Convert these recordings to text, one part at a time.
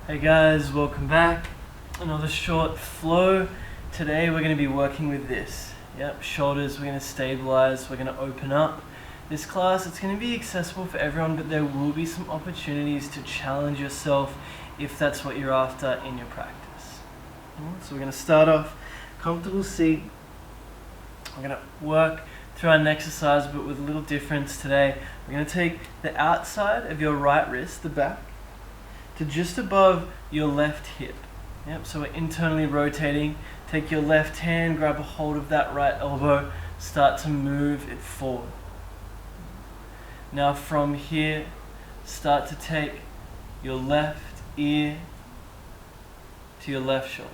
Hey guys, welcome back. Another short flow. Today we're going to be working with this. Yep, shoulders, we're going to stabilize, we're going to open up. This class, it's going to be accessible for everyone, but there will be some opportunities to challenge yourself if that's what you're after in your practice. So we're going to start off, comfortable seat. We're going to work through our exercise, but with a little difference today. We're going to take the outside of your right wrist, the back, to just above your left hip. Yep, so we're internally rotating. Take your left hand, grab a hold of that right elbow, start to move it forward. Now from here, start to take your left ear to your left shoulder.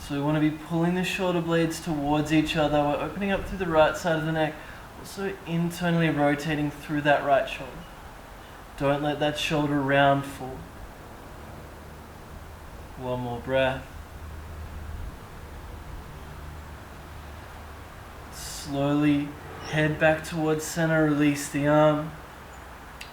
So we want to be pulling the shoulder blades towards each other. We're opening up through the right side of the neck, also internally rotating through that right shoulder. Don't let that shoulder round forward. One more breath. Slowly head back towards center, release the arm.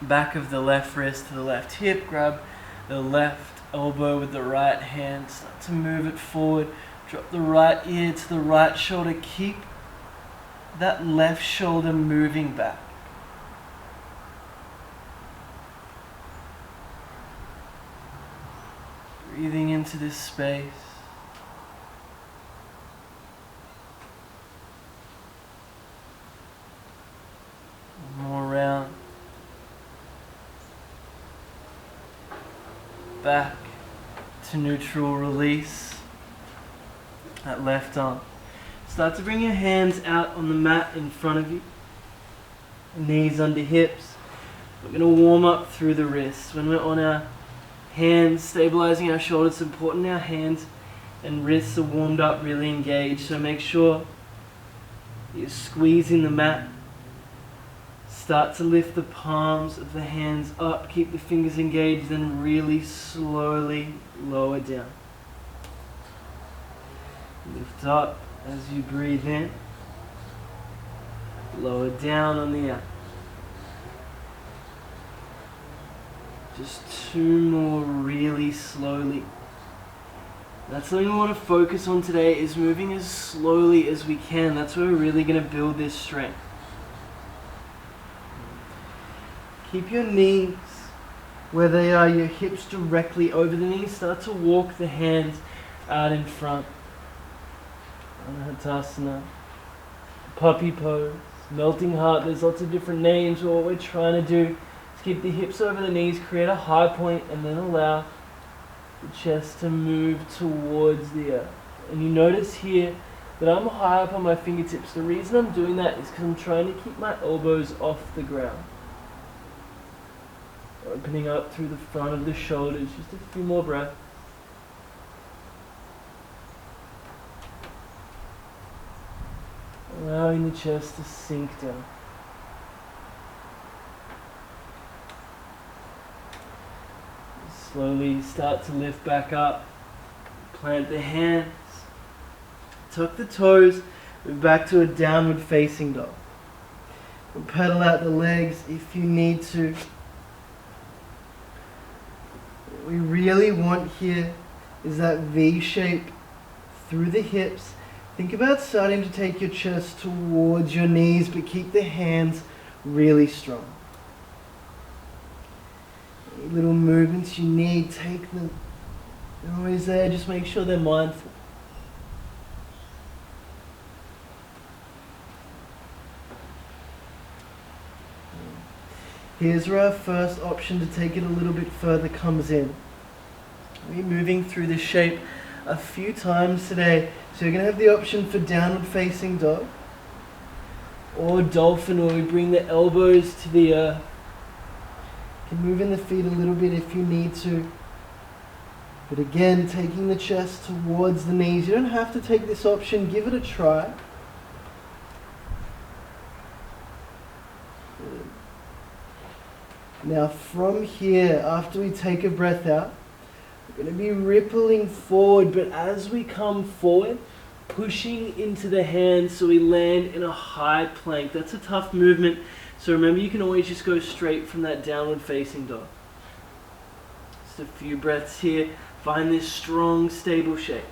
Back of the left wrist to the left hip, grab the left elbow with the right hand, start to move it forward. Drop the right ear to the right shoulder, keep that left shoulder moving back. Breathing into this space. One more round. Back to neutral, release that left arm. Start to bring your hands out on the mat in front of you. Knees under hips. We're going to warm up through the wrists. When we're on our hands, stabilizing our shoulders, it's important our hands and wrists are warmed up, really engaged. So make sure you're squeezing the mat. Start to lift the palms of the hands up. Keep the fingers engaged, then really slowly lower down. Lift up as you breathe in. Lower down on the out. Just two more really slowly. That's something we want to focus on today, is moving as slowly as we can. That's where we're really going to build this strength. Keep your knees where they are, your hips directly over the knees. Start to walk the hands out in front. Anahatasana, puppy pose, melting heart. There's lots of different names. What we're trying to do is keep the hips over the knees, create a high point, and then allow the chest to move towards the earth. And you notice here that I'm high up on my fingertips. The reason I'm doing that is because I'm trying to keep my elbows off the ground. Opening up through the front of the shoulders. Just a few more breaths. Allowing the chest to sink down. Slowly start to lift back up. Plant the hands. Tuck the toes. Move back to a downward facing dog. And pedal out the legs if you need to. What we really want here is that V shape through the hips. Think about starting to take your chest towards your knees, but keep the hands really strong. Any little movements you need, take them. They're always there, just make sure they're mindful. Here's where our first option to take it a little bit further comes in. We're moving through this shape a few times today. So you're going to have the option for downward facing dog or dolphin, where we bring the elbows to the earth. You can move in the feet a little bit if you need to. But again, taking the chest towards the knees. You don't have to take this option. Give it a try. Now from here, after we take a breath out, we're going to be rippling forward, but as we come forward, pushing into the hands so we land in a high plank. That's a tough movement So remember, you can always just go straight from that downward facing dog. Just a few breaths here. Find this strong, stable shape.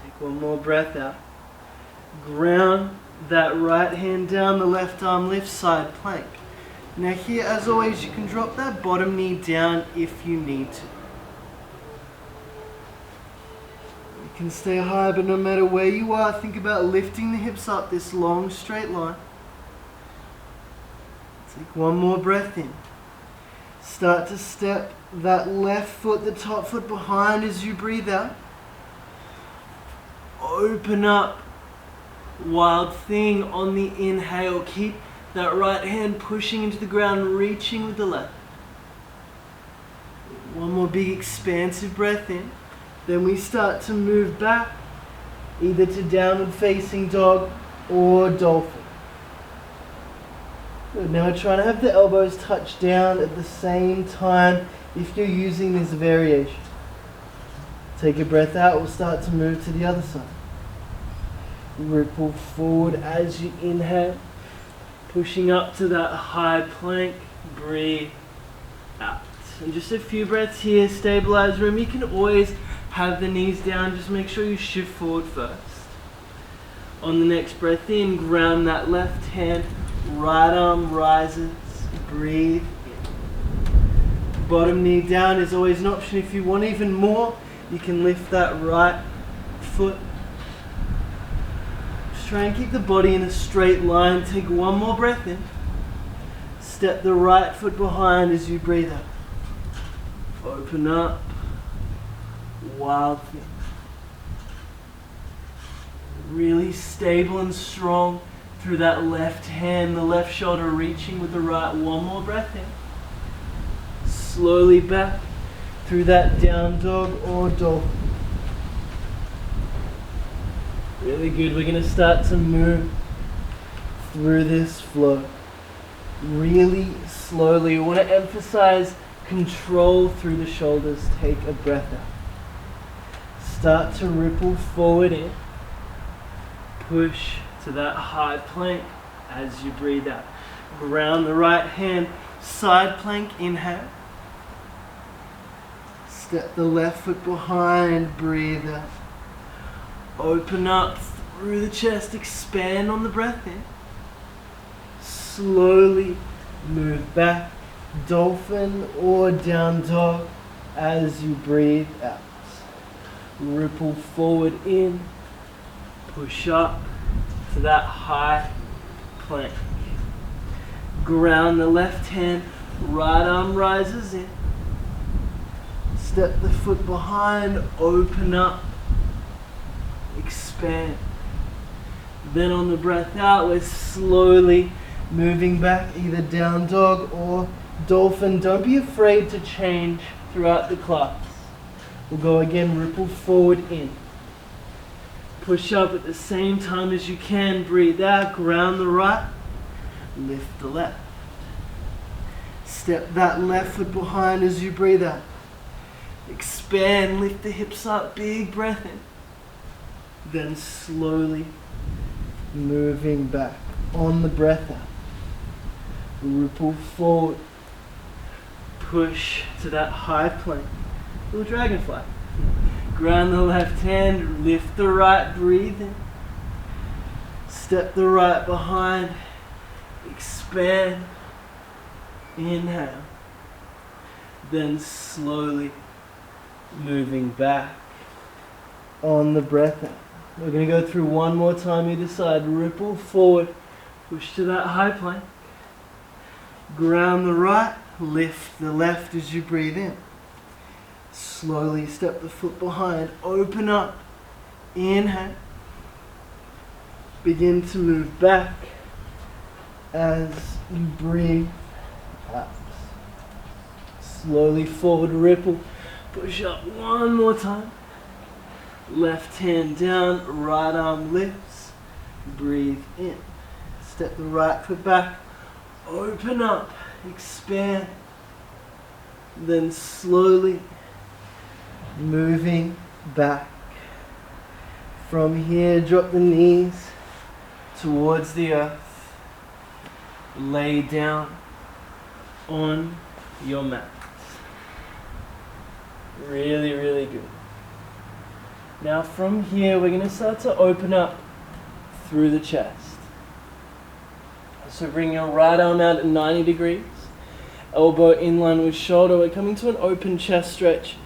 Take one more breath out. Ground that right hand down, the left arm lifts, side plank. Now here, as always, you can drop that bottom knee down if you need to. You can stay high, but no matter where you are, think about lifting the hips up this long straight line. Take one more breath in. Start to step that left foot, the top foot behind as you breathe out. Open up. Wild thing on the inhale. Keep that right hand pushing into the ground, reaching with the left. One more big expansive breath in. Then we start to move back, either to downward facing dog or dolphin. Good. Now try to have the elbows touch down at the same time if you're using this variation. Take a breath out, we'll start to move to the other side. Ripple forward as you inhale, pushing up to that high plank, breathe out. And just a few breaths here, stabilize. Remember, you can always have the knees down, just make sure you shift forward first. On the next breath in, ground that left hand, right arm rises, breathe in. Bottom knee down is always an option. If you want even more, you can lift that right foot. Try and keep the body in a straight line. Take one more breath in. Step the right foot behind as you breathe out. Open up. Wild thing. Really stable and strong through that left hand, the left shoulder reaching with the right. One more breath in. Slowly back through that down dog or dolphin. Really good. We're going to start to move through this flow really slowly. We want to emphasize control through the shoulders. Take a breath out. Start to ripple forward in. Push to that high plank as you breathe out. Ground the right hand, side plank, inhale. Step the left foot behind, breathe out. Open up through the chest, expand on the breath in. Slowly move back, dolphin or down dog as you breathe out. Ripple forward in, push up to that high plank. Ground the left hand, right arm rises in. Step the foot behind, open up. Expand. Then on the breath out, we're slowly moving back, either down dog or dolphin. Don't be afraid to change throughout the class. We'll go again, ripple forward in. Push up at the same time as you can. Breathe out, ground the right, lift the left. Step that left foot behind as you breathe out. Expand, lift the hips up, big breath in. Then slowly moving back on the breath out. Ripple forward. Push to that high plank. Little dragonfly. Ground the left hand, lift the right, breathe in. Step the right behind. Expand. Inhale. Then slowly moving back on the breath out. We're going to go through one more time either side. Ripple forward, push to that high plank. Ground the right, lift the left as you breathe in. Slowly step the foot behind, open up, inhale. Begin to move back as you breathe out. Slowly forward, ripple, push up one more time. Left hand down, right arm lifts, breathe in. Step the right foot back, open up, expand. Then slowly moving back. From here, drop the knees towards the earth. Lay down on your mat. Really, really good. Now from here, we're going to start to open up through the chest. So bring your right arm out at 90 degrees. Elbow in line with shoulder. We're coming to an open chest stretch.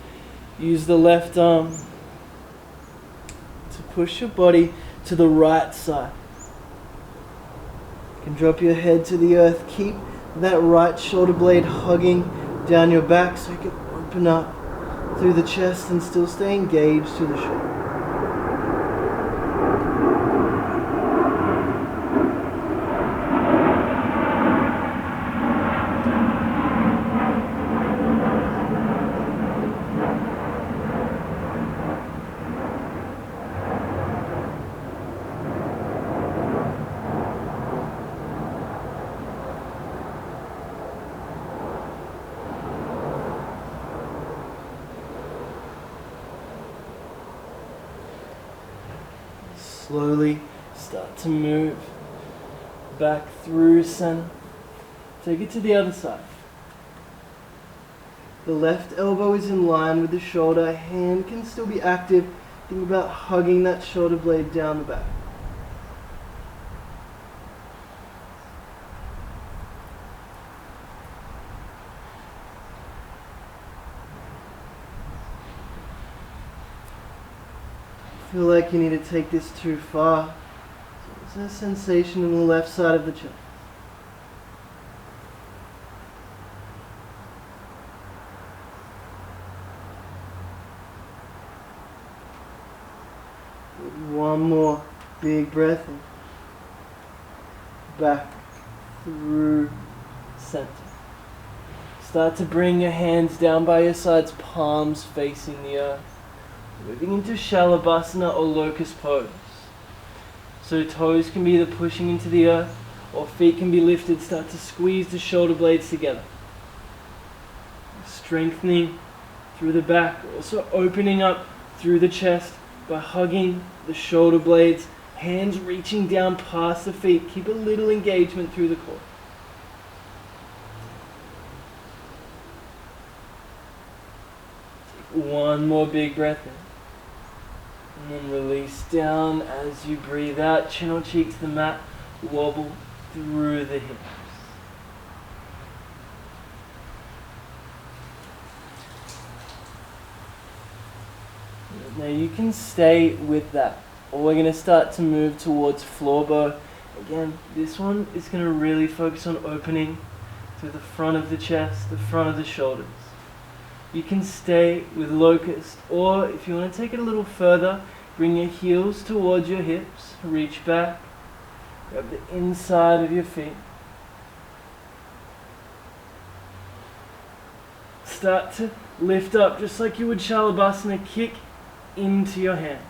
Use the left arm to push your body to the right side. You can drop your head to the earth. Keep that right shoulder blade hugging down your back so you can open up through the chest and still stay engaged through the shoulder. Slowly start to move back through center. Take it to the other side. The left elbow is in line with the shoulder. Hand can still be active. Think about hugging that shoulder blade down the back. Feel like you need to take this too far. So there's a sensation in the left side of the chest. One more big breath in. Back through center. Start to bring your hands down by your sides, palms facing the earth. Moving into Shalabhasana or locust pose. So toes can be either pushing into the earth or feet can be lifted. Start to squeeze the shoulder blades together. Strengthening through the back. Also opening up through the chest by hugging the shoulder blades. Hands reaching down past the feet. Keep a little engagement through the core. Take one more big breath in. And then release down as you breathe out. Chin or cheek to the mat. Wobble through the hips. Now you can stay with that. Or we're going to start to move towards floor bow. Again, this one is going to really focus on opening through the front of the chest, the front of the shoulders. You can stay with locust, or if you want to take it a little further, bring your heels towards your hips, reach back, grab the inside of your feet. Start to lift up just like you would Shalabhasana, kick into your hands.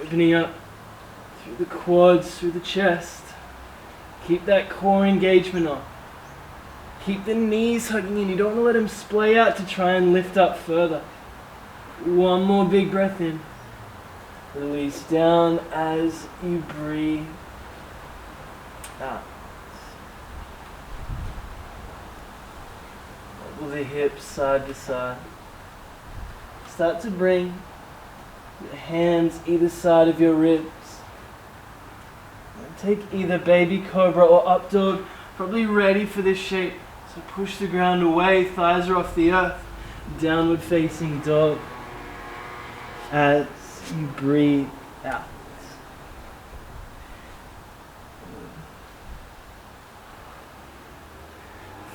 Opening up through the quads, through the chest. Keep that core engagement on. Keep the knees hugging in. You don't want to let them splay out to try and lift up further. One more big breath in. Release down as you breathe out. Wobble the hips side to side. Start to bring your hands either side of your ribs. And take either baby cobra or up dog. Probably ready for this shape. So push the ground away, thighs are off the earth. Downward facing dog. As you breathe out.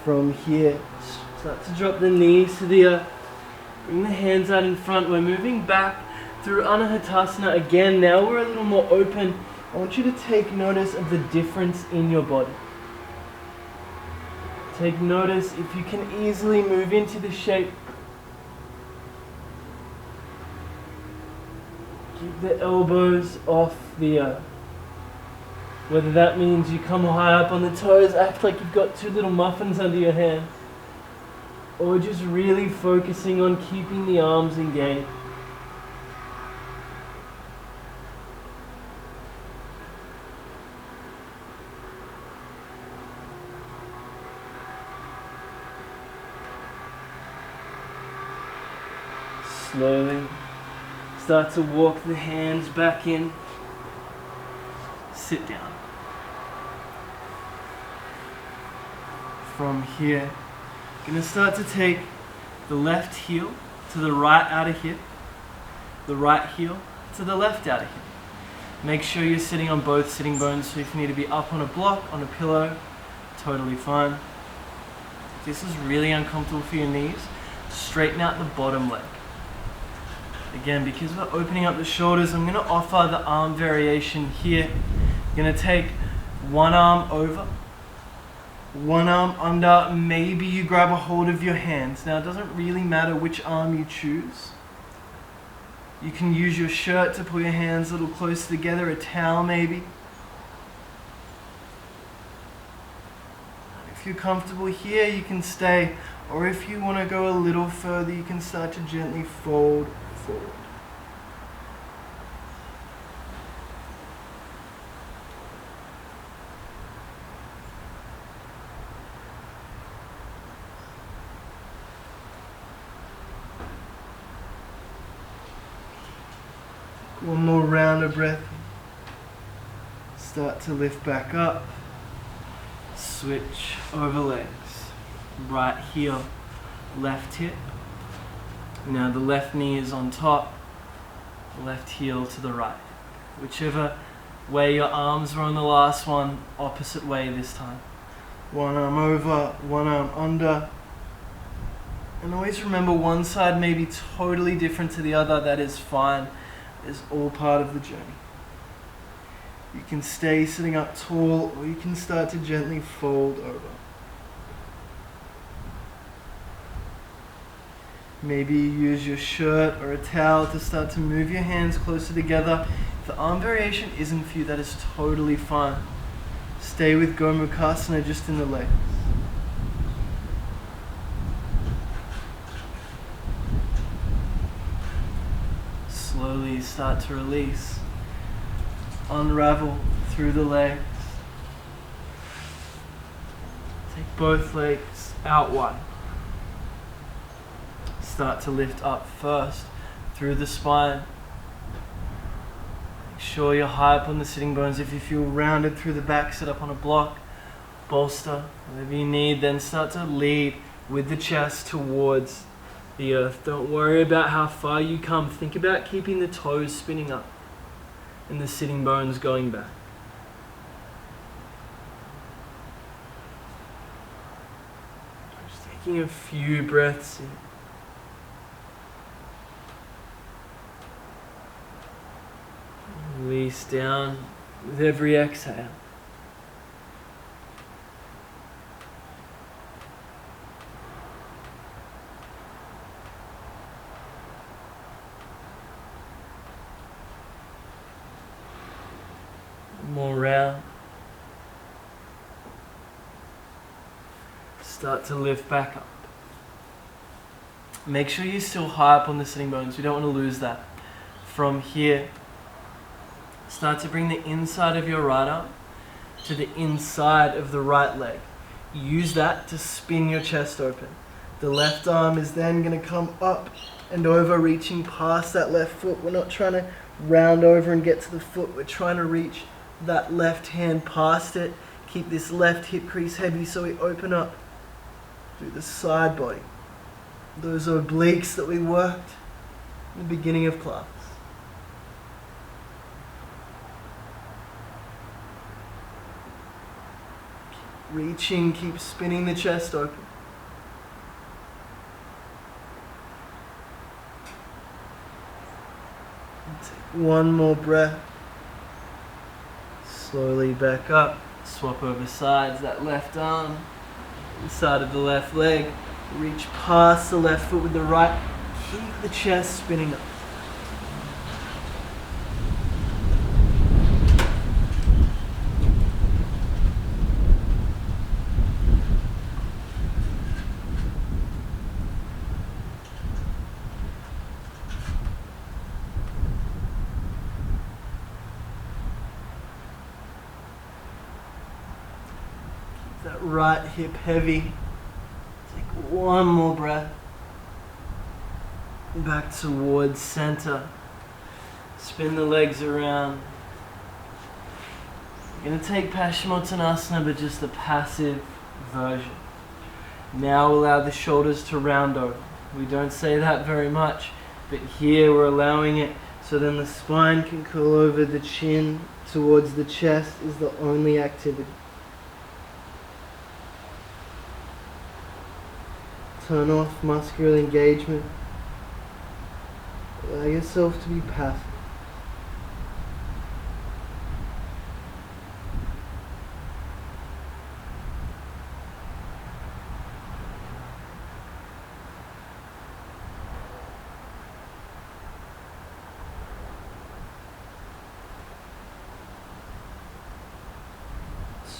From here, start to drop the knees to the earth. Bring the hands out in front. We're moving back through Anahatasana again. Now we're a little more open. I want you to take notice of the difference in your body. Take notice if you can easily move into the shape. Keep the elbows off the earth. Whether that means you come high up on the toes, act like you've got two little muffins under your hand. Or just really focusing on keeping the arms engaged. Slowly start to walk the hands back in. Sit down. From here, gonna start to take the left heel to the right outer hip, the right heel to the left outer hip. Make sure you're sitting on both sitting bones, so if you need to be up on a block, on a pillow, totally fine. If this is really uncomfortable for your knees, straighten out the bottom leg. Again, because we're opening up the shoulders, I'm gonna offer the arm variation here. I'm gonna take one arm over, one arm under, maybe you grab a hold of your hands. Now it doesn't really matter which arm you choose. You can use your shirt to pull your hands a little closer together, a towel maybe. If you're comfortable here, you can stay, or if you want to go a little further, you can start to gently fold forward. One more round of breath. Start to lift back up. Switch over legs. Right heel, left hip. Now the left knee is on top. Left heel to the right. Whichever way your arms were on the last one, opposite way this time. One arm over, one arm under. And always remember, one side may be totally different to the other. That is fine. Is all part of the journey. You can stay sitting up tall, or you can start to gently fold over. Maybe you use your shirt or a towel to start to move your hands closer together. If the arm variation isn't for you, that is totally fine. Stay with Gomukhasana just in the legs. Slowly start to release, unravel through the legs. Take both legs out wide. Start to lift up first through the spine. Make sure you're high up on the sitting bones. If you feel rounded through the back, sit up on a block, bolster, whatever you need. Then start to lead with the chest towards the earth. Don't worry about how far you come. Think about keeping the toes spinning up and the sitting bones going back. Just taking a few breaths in. Release down with every exhale. More round. Start to lift back up. Make sure you're still high up on the sitting bones. We don't want to lose that. From here, start to bring the inside of your right arm to the inside of the right leg. Use that to spin your chest open. The left arm is then going to come up and over, reaching past that left foot. We're not trying to round over and get to the foot. We're trying to reach that left hand past it. Keep this left hip crease heavy so we open up through the side body. Those obliques that we worked in the beginning of class. Keep reaching, keep spinning the chest open. And take one more breath. Slowly back up, swap over sides, that left arm, inside of the left leg, reach past the left foot with the right, keep the chest spinning up. That right hip heavy. Take one more breath. Back towards center. Spin the legs around. You're going to take Paschimottanasana, but just the passive version. Now allow the shoulders to round over. We don't say that very much, but here we're allowing it so then the spine can curl over, the chin towards the chest is the only activity. Turn off muscular engagement. Allow yourself to be passive.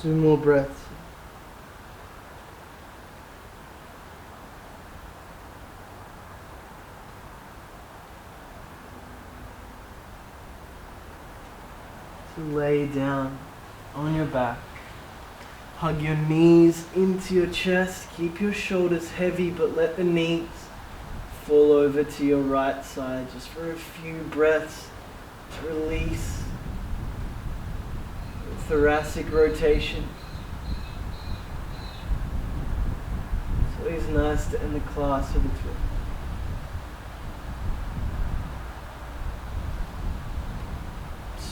Two more breaths. So lay down on your back. Hug your knees into your chest. Keep your shoulders heavy, but let the knees fall over to your right side just for a few breaths to release thoracic rotation. It's always nice to end the class with a twist.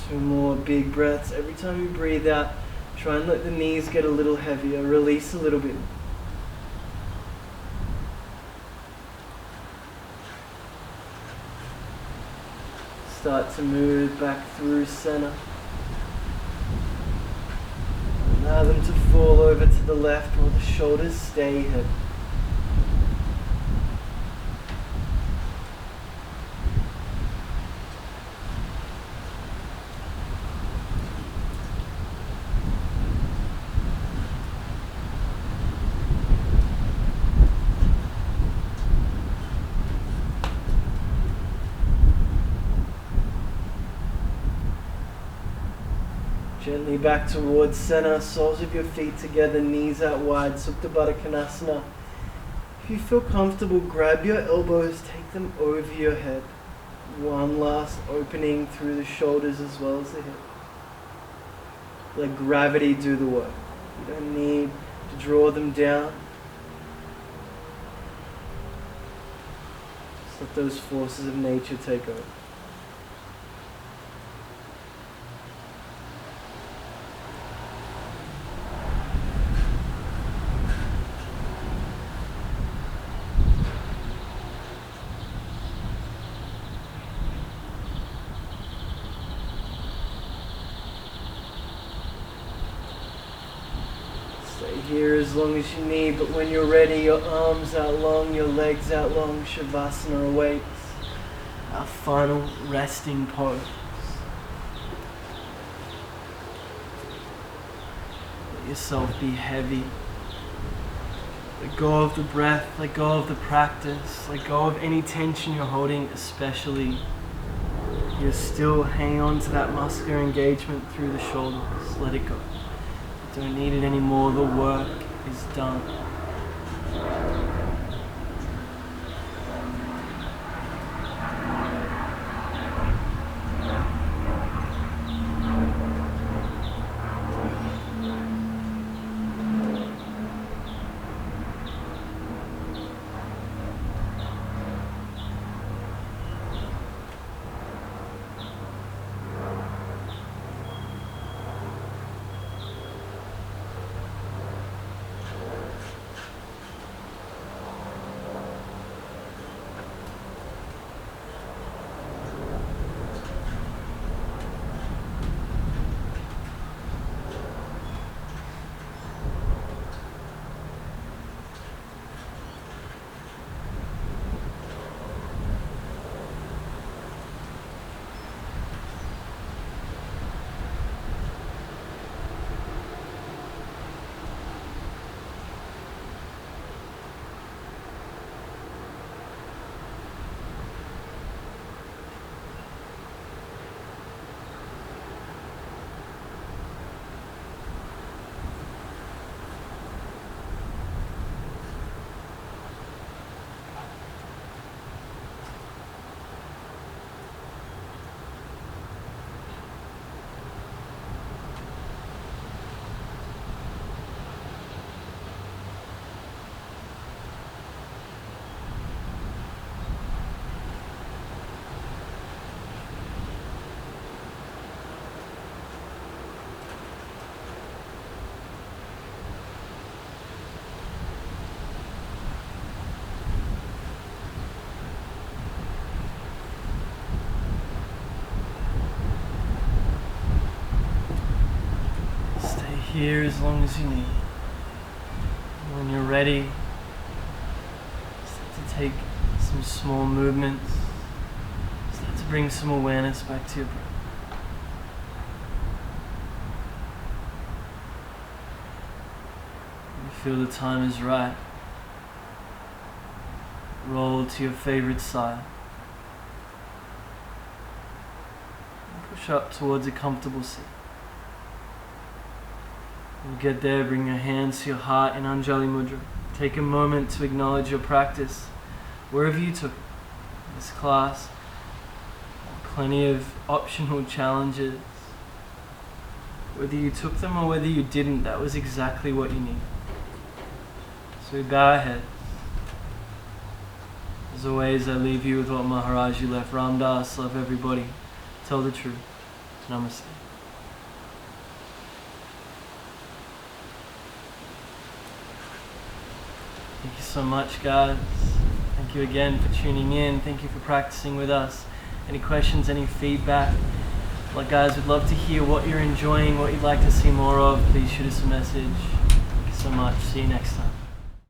Two more big breaths. Every time you breathe out, try and let the knees get a little heavier. Release a little bit. Start to move back through center. Allow them to fall over to the left while the shoulders stay heavy. Gently back towards center, soles of your feet together, knees out wide, Supta Baddha Konasana. If you feel comfortable, grab your elbows, take them over your head. One last opening through the shoulders as well as the hip. Let gravity do the work. You don't need to draw them down. Just let those forces of nature take over. Stay here as long as you need, but when you're ready, your arms out long, your legs out long, Shavasana awaits. Our final resting pose. Let yourself be heavy. Let go of the breath, let go of the practice, let go of any tension you're holding, especially you're still hanging on to that muscular engagement through the shoulders. Let it go. Don't need it anymore. The work is done. here as long as you need. When you're ready, start to take some small movements. Start to bring some awareness back to your breath. You feel the time is right. Roll to your favorite side. And push up towards a comfortable seat. When you get there, bring your hands to your heart in Anjali Mudra. Take a moment to acknowledge your practice, wherever you took this class. Plenty of optional challenges. Whether you took them or whether you didn't, that was exactly what you needed. So we bow our heads. As always, I leave you with what Maharaji left. Ram Das, love everybody. Tell the truth. Namaste. Thank you so much, guys. Thank you again for tuning in. Thank you for practicing with us. Any questions, any feedback? Like, guys, we'd love to hear what you're enjoying, what you'd like to see more of. Please shoot us a message. Thank you so much. See you next time.